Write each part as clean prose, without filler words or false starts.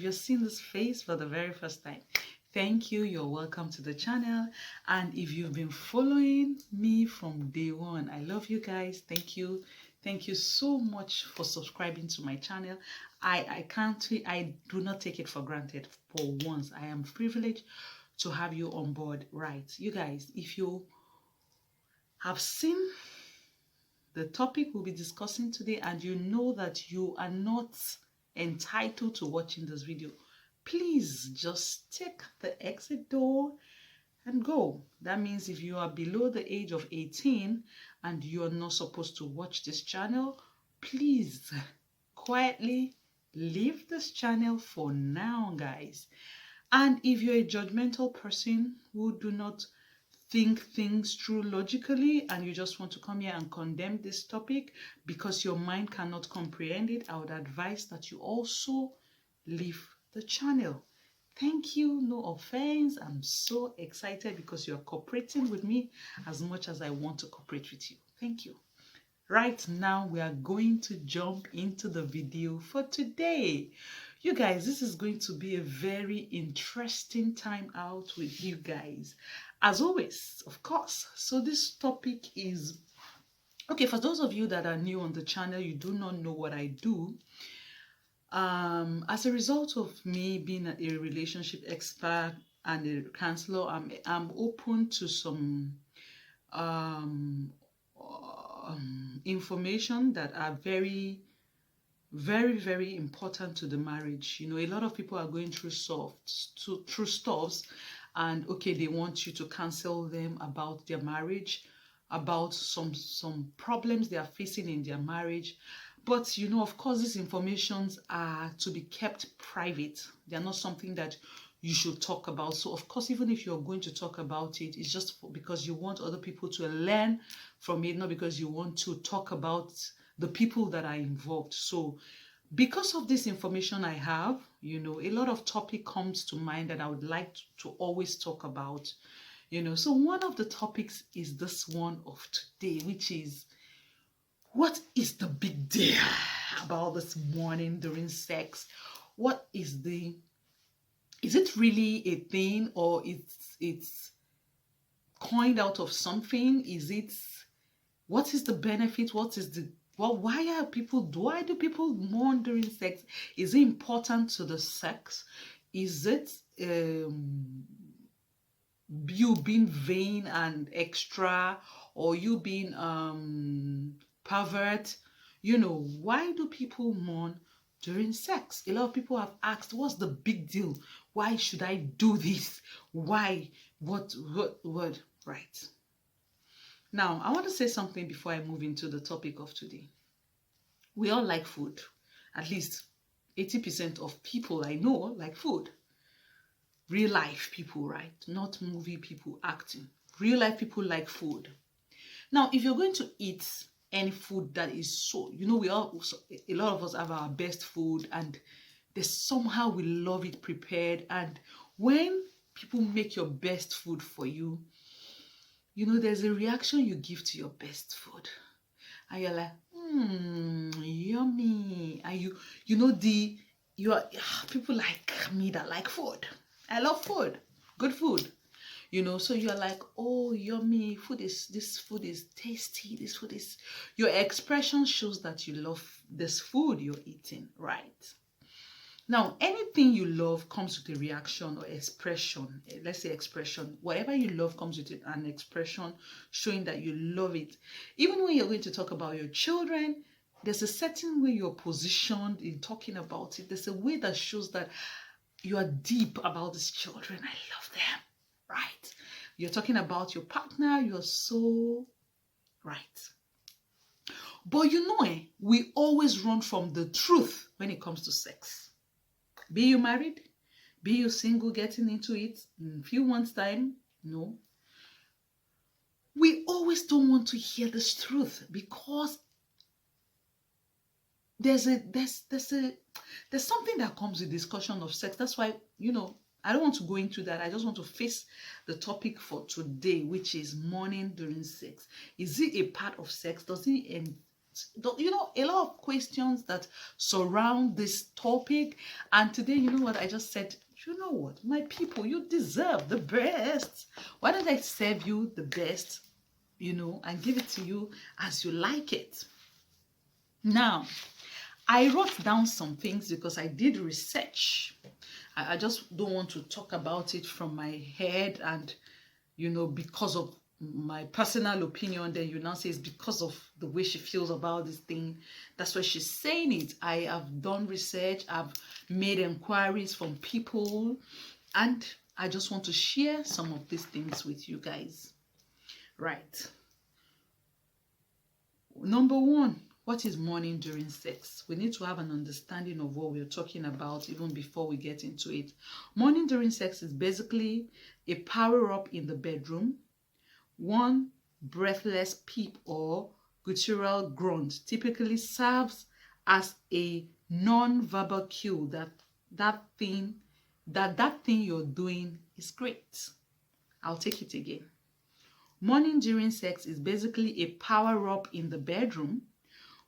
you're seeing this face for the very first time, thank you. You're welcome to the channel. And if you've been following me from day one, I love you guys. Thank you. Thank you so much for subscribing to my channel. I do not take it for granted. For once, I am privileged to have you on board. Right, you guys, if you have seen the topic we'll be discussing today and you know that you are not entitled to watching this video, please just take the exit door and go. That means if you are below the age of 18 and you're not supposed to watch this channel, please quietly leave this channel for now, guys. And if you're a judgmental person who do not think things through logically and you just want to come here and condemn this topic because your mind cannot comprehend it, I would advise that you also leave the channel. Thank you. No offense. I'm so excited because you're cooperating with me as much as I want to cooperate with you. Thank you. Right now, we are going to jump into the video for today. You guys, this is going to be a very interesting time out with you guys. As always, of course. So this topic is, okay, for those of you that are new on the channel, you do not know what I do. As a result of me being a relationship expert and a counselor, I'm open to some information that are very, very important to the marriage. You know, a lot of people are going through stuffs, and okay, they want you to counsel them about their marriage, about some problems they are facing in their marriage. But you know, of course, these informations are to be kept private. They are not something that you should talk about. So of course, even if you're going to talk about it, it's just because you want other people to learn from it, not because you want to talk about the people that are involved. So because of this information I have, you know, a lot of topic comes to mind that I would like to always talk about, you know. So one of the topics is this one of today, which is, what is the big deal about this moaning during sex? What is it really a thing, or it's coined out of something? What is the benefit? Why do people mourn during sex? Is it important to the sex? Is it you being vain and extra, or you being pervert? You know, why do people mourn during sex? A lot of people have asked, what's the big deal? Why should I do this? Why? What? Right. Now, I want to say something before I move into the topic of today. We all like food. At least 80% of people I know like food. Real life people, right? Not movie people acting. Real life people like food. Now, if you're going to eat any food that is so, you know, a lot of us have our best food, and there's somehow we love it prepared. And when people make your best food for you, you know, there's a reaction you give to your best food. And you're like, yummy. And you know, people like me that like food. I love food. Good food. You know, so you're like, oh, yummy. This food is tasty. This food is, your expression shows that you love this food you're eating, right? Now, anything you love comes with a reaction or expression. Let's say expression. Whatever you love comes with an expression showing that you love it. Even when you're going to talk about your children, there's a certain way you're positioned in talking about it. There's a way that shows that you are deep about these children. I love them, right? You're talking about your partner. You're so right. But you know, we always run from the truth when it comes to sex. Be you married, be you single, getting into it in a few months' time, no. We always don't want to hear this truth because there's something that comes with discussion of sex. That's why, you know, I don't want to go into that. I just want to face the topic for today, which is mourning during sex. Is it a part of sex? Does it You know, a lot of questions that surround this topic. And today, you know what? I just said, you know what? My people, you deserve the best. Why don't I serve you the best, you know, and give it to you as you like it? Now, I wrote down some things because I did research. I just don't want to talk about it from my head and, you know, because of my personal opinion, then you now say it's because of the way she feels about this thing. That's why she's saying it. I have done research, I've made inquiries from people, and I just want to share some of these things with you guys. Right. Number one, what is moaning during sex? We need to have an understanding of what we're talking about even before we get into it. Moaning during sex is basically a power-up in the bedroom. One breathless peep or guttural grunt typically serves as a non-verbal cue that thing you're doing is great. I'll take it again. Moaning during sex is basically a power-up in the bedroom.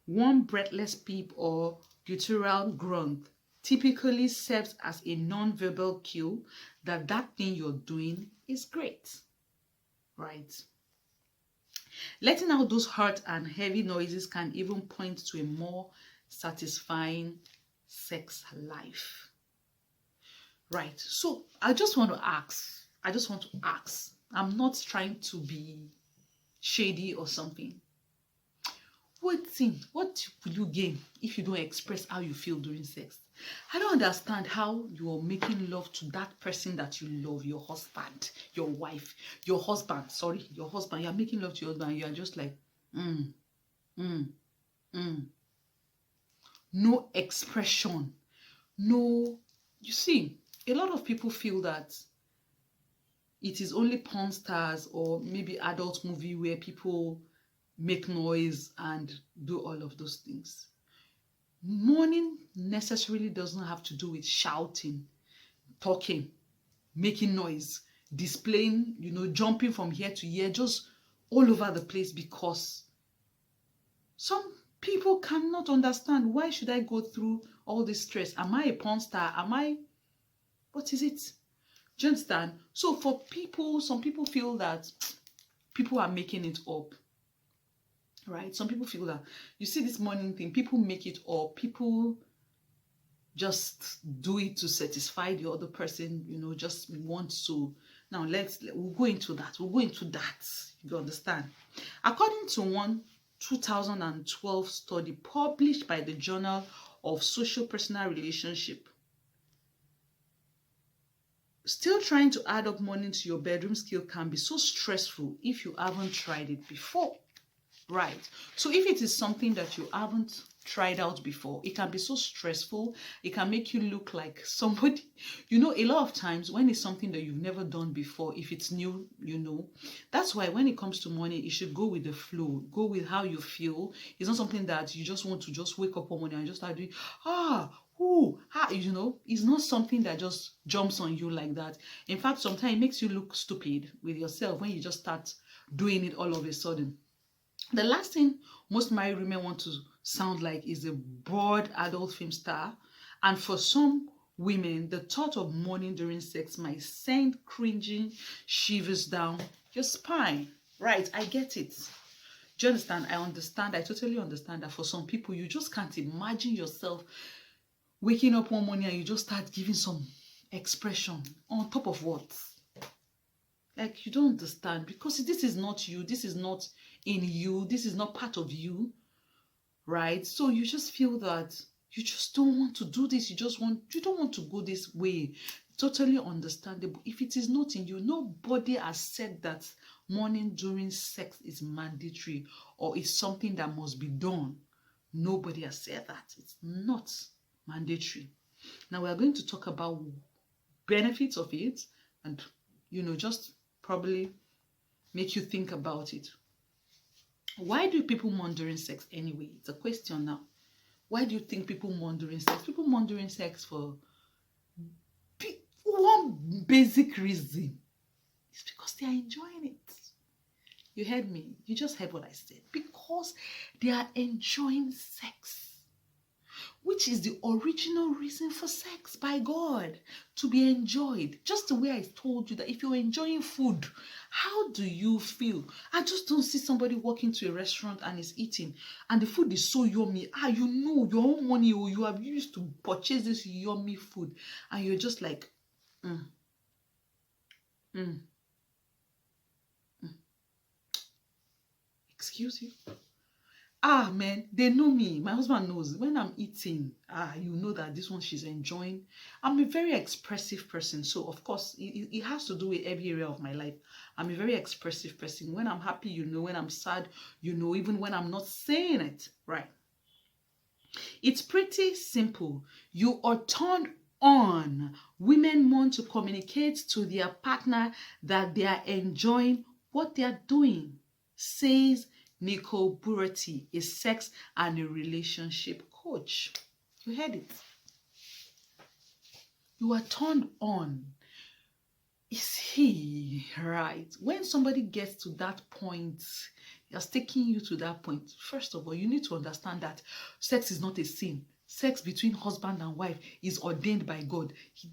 One breathless peep or guttural grunt typically serves as a non-verbal cue that thing you're doing is great. Right? Letting out those hurt and heavy noises can even point to a more satisfying sex life. Right? So I just want to ask. I'm not trying to be shady or something. What will you gain if you don't express how you feel during sex? I don't understand how you're making love to that person that you love, your husband, your wife, your husband. You're making love to your husband. You're just like, no expression, no. You see, a lot of people feel that it is only porn stars or maybe adult movie where people make noise and do all of those things. Moaning necessarily doesn't have to do with shouting, talking, making noise, displaying, you know, jumping from here to here, just all over the place, because some people cannot understand, why should I go through all this stress? Am I a porn star? What is it? Do you understand? So for people, some people feel that people are making it up. Right? Some people feel that, you see this moaning thing, people make it up. People just do it to satisfy the other person, you know, just want to. Now, we'll go into that. You understand? According to one 2012 study published by the Journal of Social Personal Relationship, still trying to add up moaning to your bedroom skill can be so stressful if you haven't tried it before. Right. So if it is something that you haven't tried out before, it can be so stressful. It can make you look like somebody, you know, a lot of times when it's something that you've never done before, if it's new, you know, that's why when it comes to money, you should go with the flow, go with how you feel. It's not something that you just want to just wake up one morning and just start doing, you know, it's not something that just jumps on you like that. In fact, sometimes it makes you look stupid with yourself when you just start doing it all of a sudden. The last thing most married women want to sound like is a bored adult film star. And for some women, the thought of moaning during sex might send cringing shivers down your spine. Right, I get it. Do you understand? I understand. I totally understand that for some people, you just can't imagine yourself waking up one morning and you just start giving some expression on top of what? Like, you don't understand, because this is not you. This is not in you. This is not part of you, right? So you just feel that you just don't want to do this. You don't want to go this way. Totally understandable. If it is not in you, nobody has said that moaning during sex is mandatory or it's something that must be done. Nobody has said that. It's not mandatory. Now we are going to talk about benefits of it and, you know, just probably make you think about it. Why do people moan during sex anyway? It's a question now. Why do you think people moan during sex? People moan during sex for one basic reason. It's because they are enjoying it. You heard me. You just heard what I said. Because they are enjoying sex, which is the original reason for sex by God, to be enjoyed. Just the way I told you that if you're enjoying food, how do you feel? I just don't see somebody walking to a restaurant and is eating and the food is so yummy. You know your own money, or you have used to purchase this yummy food, and you're just like, mm, mm, mm. Excuse you? Man, they know me. My husband knows. When I'm eating, you know that this one she's enjoying. I'm a very expressive person. So, of course, it has to do with every area of my life. I'm a very expressive person. When I'm happy, you know. When I'm sad, you know. Even when I'm not saying it, right? It's pretty simple. You are turned on. Women want to communicate to their partner that they are enjoying what they are doing, says Nicole Burati, a sex and a relationship coach. You heard it. You are turned on. Is he right? When somebody gets to that point, has taken you to that point, first of all, you need to understand that sex is not a sin. Sex between husband and wife is ordained by God.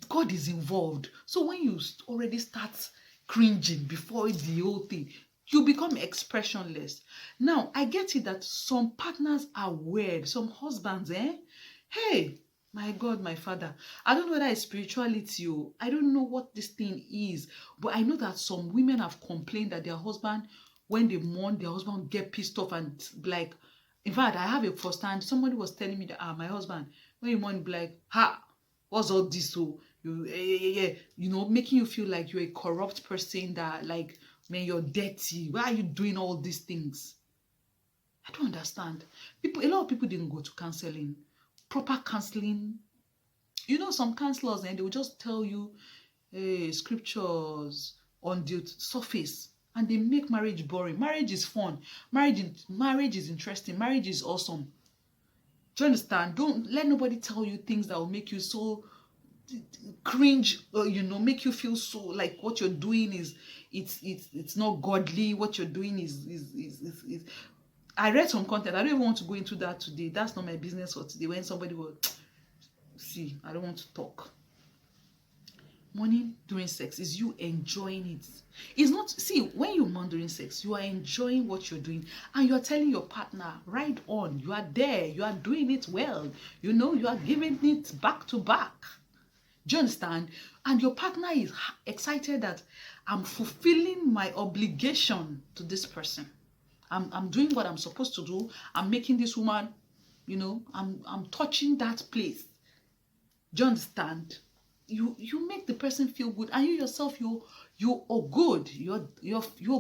God is involved. So when you already start cringing before the whole thing, you become expressionless. Now, I get it that some partners are weird. Some husbands, hey, my God, my Father. I don't know whether it's spirituality. I don't know what this thing is. But I know that some women have complained that their husband, when they mourn, their husband get pissed off and like, in fact, I have a first time. Somebody was telling me that, my husband, when you mourn, be like, what's all this? So, you know, making you feel like you're a corrupt person that like, man, you're dirty. Why are you doing all these things? I don't understand. A lot of people didn't go to counseling. Proper counseling. You know, some counselors, and they will just tell you scriptures on the surface, and they make marriage boring. Marriage is fun. Marriage is interesting. Marriage is awesome. Do you understand? Don't let nobody tell you things that will make you so cringe, you know, make you feel so like what you're doing is it's not godly. What you're doing is I read some content. I don't even want to go into that today. That's not my business for today. When somebody will see, I don't want to talk. Moaning during sex is you enjoying it. It's not, see, when you moan during sex, you are enjoying what you're doing, and you are telling your partner, right on, you are there, you are doing it well, you know, you are giving it back to back. Do you understand? And your partner is excited that I'm fulfilling my obligation to this person. I'm doing what I'm supposed to do. I'm making this woman, you know, I'm touching that place. Do you understand? You make the person feel good, and you yourself, you're good. You're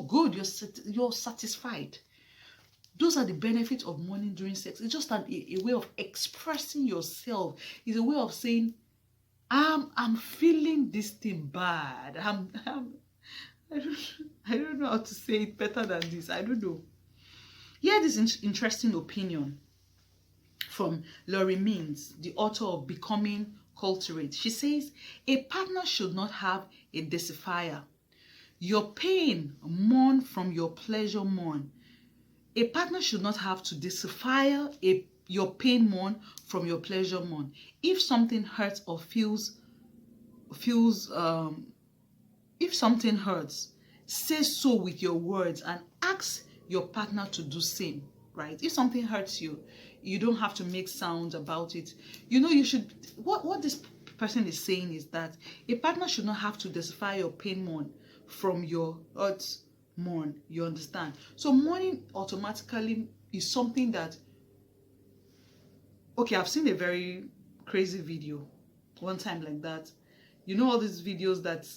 good. You're satisfied. Those are the benefits of moaning during sex. It's just a way of expressing yourself. It's a way of saying, I'm feeling this thing bad. I don't know how to say it better than this. I don't know. Here, this interesting opinion from Laurie Means, the author of Becoming Culturate. She says, a partner should not have a desifier. Your pain, mourn from your pleasure, mourn. A partner should not have to decipher your pain, mourn from your pleasure, mourn. If something hurts or if something hurts, say so with your words and ask your partner to do same, right? If something hurts you, you don't have to make sounds about it. You know, you should, what this person is saying is that a partner should not have to decipher your pain, mourn from your hurt, mourn. You understand? So mourning automatically is something that, okay, I've seen a very crazy video one time like that. You know all these videos that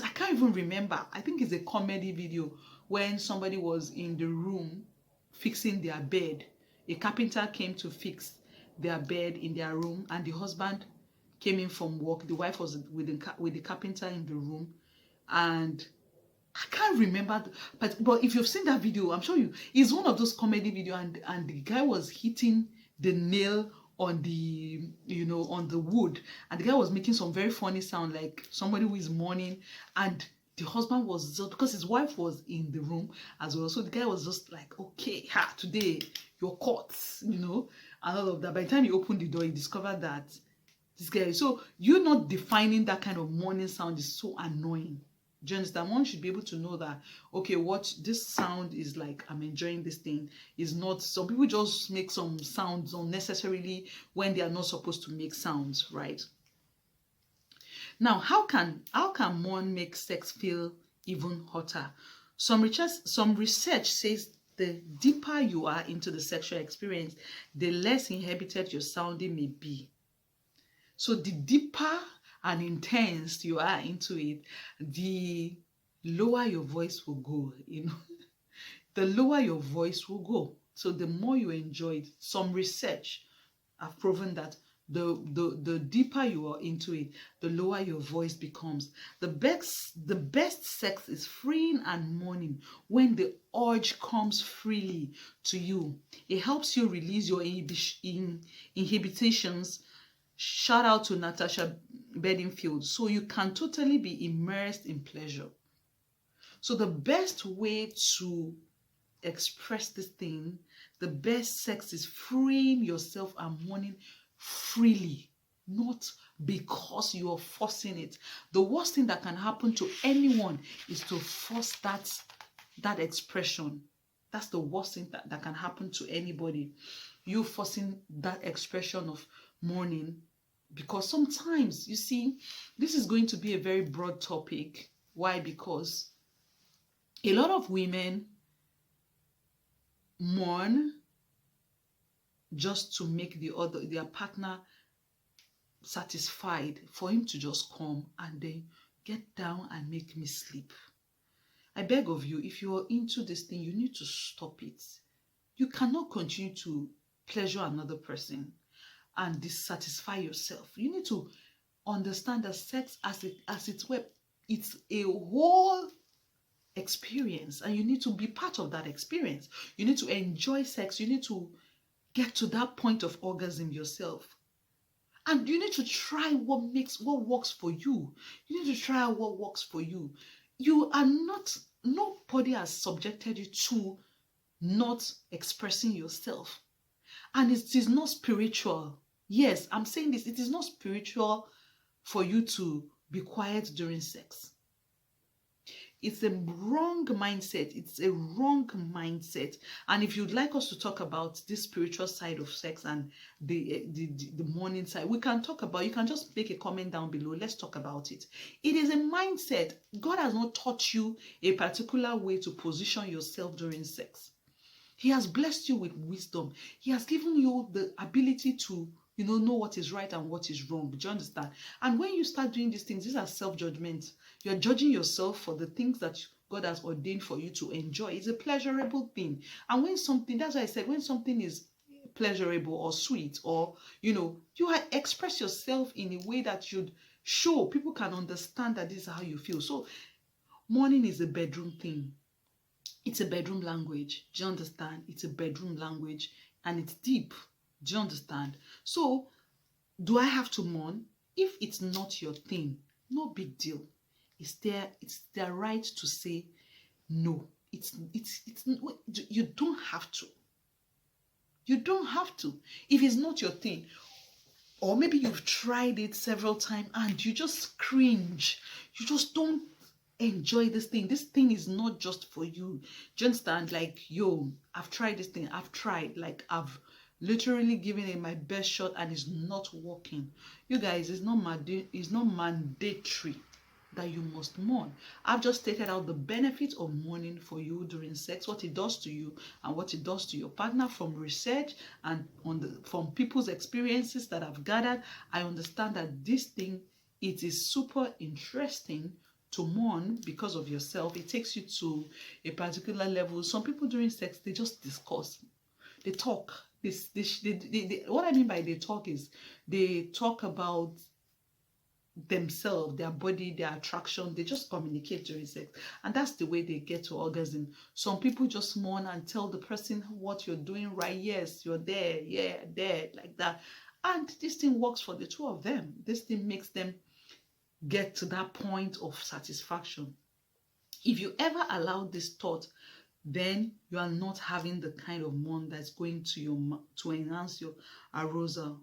I can't even remember. I think it's a comedy video when somebody was in the room fixing their bed. A carpenter came to fix their bed in their room, and the husband came in from work. The wife was with the carpenter in the room, and I can't remember, but if you've seen that video, I'm sure it's one of those comedy video, and the guy was hitting the nail on the, you know, on the wood, and the guy was making some very funny sound like somebody who is mourning, and the husband was just, because his wife was in the room as well, so the guy was just like, okay, today you're caught, and all of that. By the time he opened the door, he discovered that this guy, so you not defining that kind of morning sound is so annoying. Do you understand? One should be able to know that, okay, what this sound is like, I'm enjoying this thing, is not, some people just make some sounds unnecessarily when they are not supposed to make sounds, right? Now, how can Moan make sex feel even hotter? Some research says the deeper you are into the sexual experience, the less inhibited your sounding may be. So the deeper and intense you are into it, the lower your voice will go, the lower your voice will go. So the more you enjoy it, some research have proven that the deeper you are into it, the lower your voice becomes. The best sex is freeing and moaning when the urge comes freely to you. It helps you release your inhibitions. Shout out to Natasha Bedingfield. So you can totally be immersed in pleasure. So the best way to express this thing, the best sex is freeing yourself and moaning freely, not because you are forcing it. The worst thing that can happen to anyone is to force that expression. That's the worst thing that can happen to anybody. You forcing that expression of mourning, because sometimes, you see, this is going to be a very broad topic. Why? Because a lot of women mourn just to make their partner satisfied, for him to just come and then get down and make me sleep. I beg of you, if you are into this thing, you need to stop it. You cannot continue to pleasure another person and dissatisfy yourself. You need to understand that sex, as it's web, it's a whole experience, and you need to be part of that experience. You need to enjoy sex. You need to get to that point of orgasm yourself. And you need to try what works for you. You need to try what works for you. You are not, nobody has subjected you to not expressing yourself. And it is not spiritual. Yes, I'm saying this. It is not spiritual for you to be quiet during sex. It's a wrong mindset. It's a wrong mindset. And if you'd like us to talk about this spiritual side of sex and the morning side, we can talk about, you can just make a comment down below. Let's talk about it. It is a mindset. God has not taught you a particular way to position yourself during sex. He has blessed you with wisdom. He has given you the ability to, know what is right and what is wrong. Do you understand? And when you start doing these things, these are self-judgments. You're judging yourself for the things that God has ordained for you to enjoy. It's a pleasurable thing. And when something, that's why I said, when something is pleasurable or sweet, or, you express yourself in a way that should show people can understand that this is how you feel. So mourning is a bedroom thing. It's a bedroom language. Do you understand? It's a bedroom language, and it's deep. Do you understand? So, do I have to mourn? If it's not your thing, no big deal. It's their right to say no. It's you don't have to. You don't have to. If it's not your thing, or maybe you've tried it several times and you just cringe. You just don't enjoy this thing. This thing is not just for you. Do you understand? Like, I've tried this thing. I've literally given it my best shot and it's not working. You guys, it's not mandatory that you must mourn. I've just stated out the benefits of mourning for you during sex, what it does to you and what it does to your partner from research and from people's experiences that I've gathered. I understand that this thing, it is super interesting to mourn because of yourself. It takes you to a particular level. Some people during sex, they just discuss. They talk. What I mean by they talk is they talk about themselves, their body, their attraction. They just communicate during sex, and that's the way they get to orgasm. Some people just mourn and tell the person what you're doing right. Yes, you're there. Yeah, there, like that. And this thing works for the two of them. This thing makes them get to that point of satisfaction. If you ever allow this thought, then you are not having the kind of moan that's going to enhance your arousal.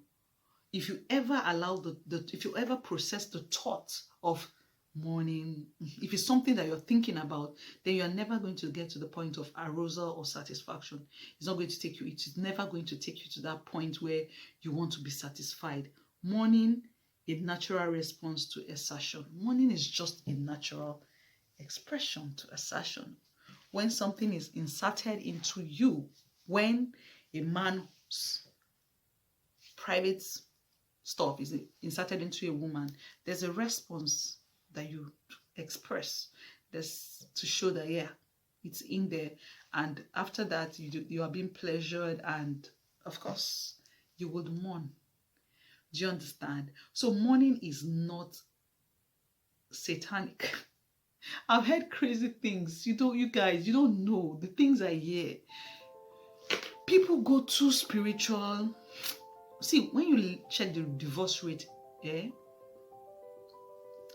If you ever allow if you ever process the thought of moaning, if it's something that you're thinking about, then you're never going to get to the point of arousal or satisfaction. It's not going to take you, it's never going to take you to that point where you want to be satisfied. Moaning, a natural response to assertion. Moaning is just a natural expression to assertion. When something is inserted into you, when a man's private stuff is inserted into a woman, there's a response that you express. There's to show that, yeah, it's in there. And after that, you are being pleasured, and of course, you would mourn. Do you understand? So mourning is not satanic. I've heard crazy things. You guys, you don't know the things I hear. People go too spiritual. See, when you check the divorce rate,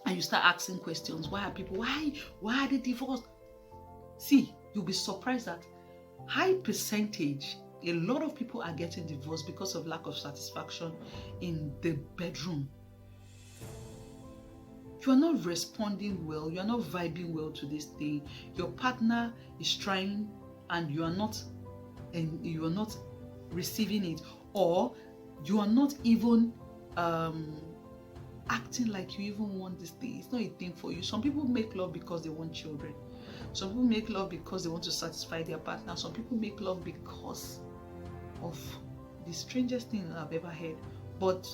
and you start asking questions, why are they divorced? See, you'll be surprised that high percentage, a lot of people are getting divorced because of lack of satisfaction in the bedroom. You are not responding well, you are not vibing well to this thing. Your partner is trying and you are not receiving it, or you are not even acting like you even want this thing. It's not a thing for you. Some people make love because they want children. Some people make love because they want to satisfy their partner. Some people make love because of the strangest thing I've ever heard. But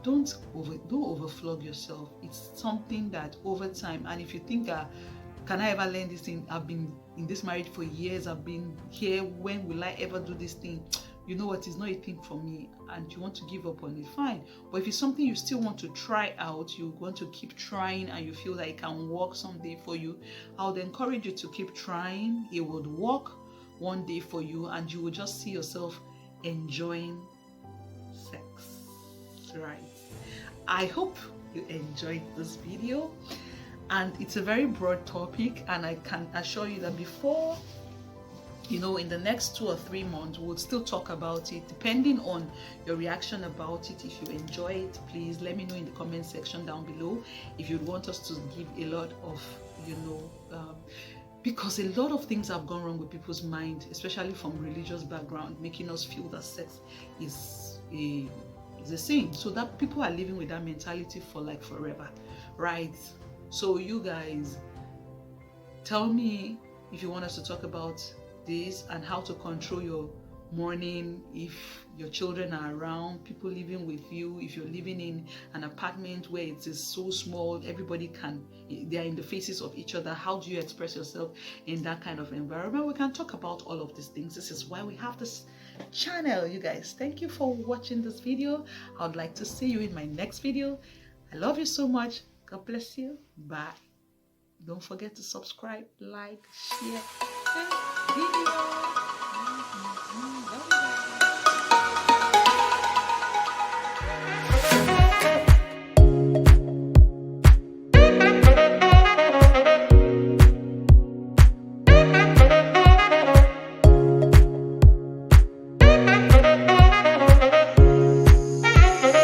don't overflog yourself. It's something that over time, and if you think can I ever learn this thing? I've been in this marriage for years, I've been here, when will I ever do this thing? You know what, it's not a thing for me, and you want to give up on it, fine. But if it's something you still want to try out, you want to keep trying, and you feel like it can work someday for you, I would encourage you to keep trying. It would work one day for you, and you will just see yourself enjoying sex, right? I hope you enjoyed this video, and it's a very broad topic, and I can assure you that before, in the next 2 or 3 months, we'll still talk about it, depending on your reaction about it. If you enjoy it, please let me know in the comment section down below. If you'd want us to give a lot of, because a lot of things have gone wrong with people's mind, especially from religious background, making us feel that sex is a sin. So that people are living with that mentality for like forever, right? So you guys, tell me if you want us to talk about this and how to control your moaning if your children are around, people living with you, if you're living in an apartment where it is so small, they are in the faces of each other. How do you express yourself in that kind of environment? We can talk about all of these things. This is why we have this channel, you guys. Thank you for watching this video. I would like to see you in my next video. I love you so much. God bless you. Bye. Don't forget to subscribe, like, share this video.